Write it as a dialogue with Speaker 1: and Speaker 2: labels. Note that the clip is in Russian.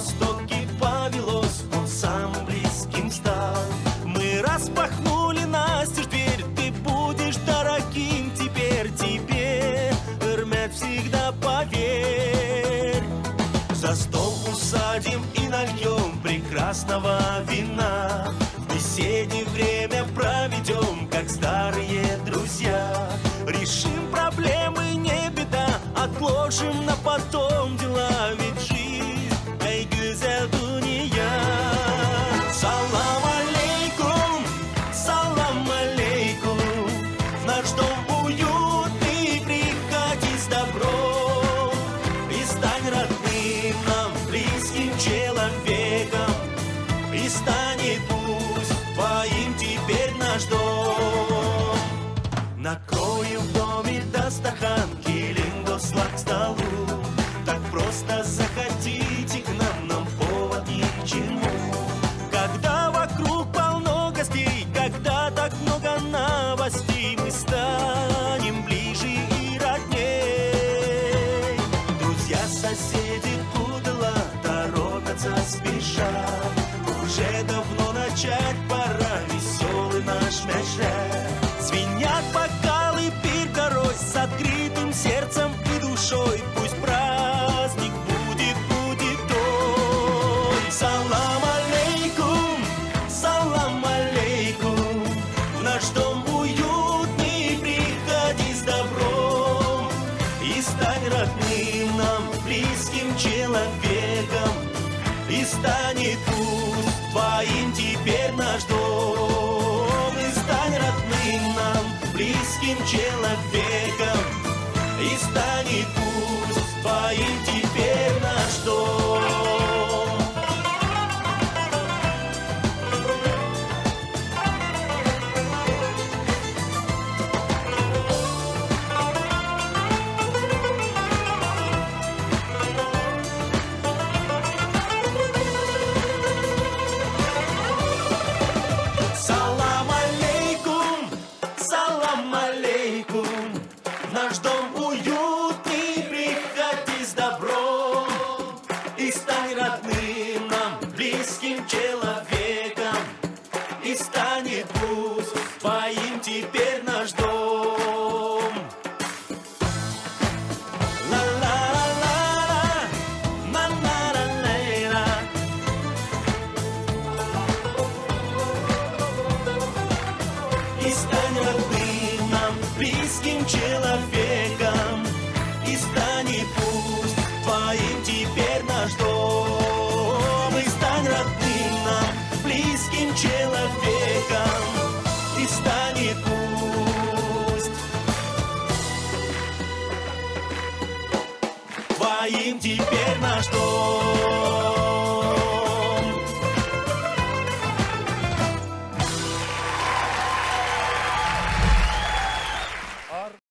Speaker 1: востоке повелось, он самым близким стал. Мы распахнули настежь дверь, ты будешь дорогим теперь, тебе Эрмет всегда поверь. За стол усадим и нальем прекрасного вина, в беседе время проведем, как старые друзья. Решим проблемы, не беда, отложим на потом дела, ведь жизнь, эй, güzel dünya. Салам алейкум, салам алейкум, в наш дом уютный приходи с добром и стань родным нам, близким человеком, и станет пусть твоим теперь наш дом. Накроем в доме дастархан, килим дослаг к столу. Так просто заходите к нам, нам повод ни к чему. Когда вокруг полно гостей, когда так много новостей, мы станем ближе и родней. Друзья, соседи, куда торопятся, спешат. Уже давно начать пора, веселый наш мяч. Звенят бокалы, пир горой, с открытым сердцем и душой. Пусть праздник будет, будет той. Салам алейкум, салам алейкум, в наш дом уютный приходи с добром и стань родным нам, близким человеком, и станет пусть твоим теперь наш дом. И стань родным нам, близким человеком, и станет пусть твоим теперь наш дом. Салам алейкум, салам алейкум, в наш дом уютный приходи с добром и стань родным нам, близким человеком, и станет пусть твоим теперь наш дом. Ла-ла-ла-ла, на-на-ла-ла-ла. И стань родным нам, близким человеком, и станет пусть твоим теперь наш дом. И стань родным нам, близким человеком, и станет пусть твоим теперь наш дом.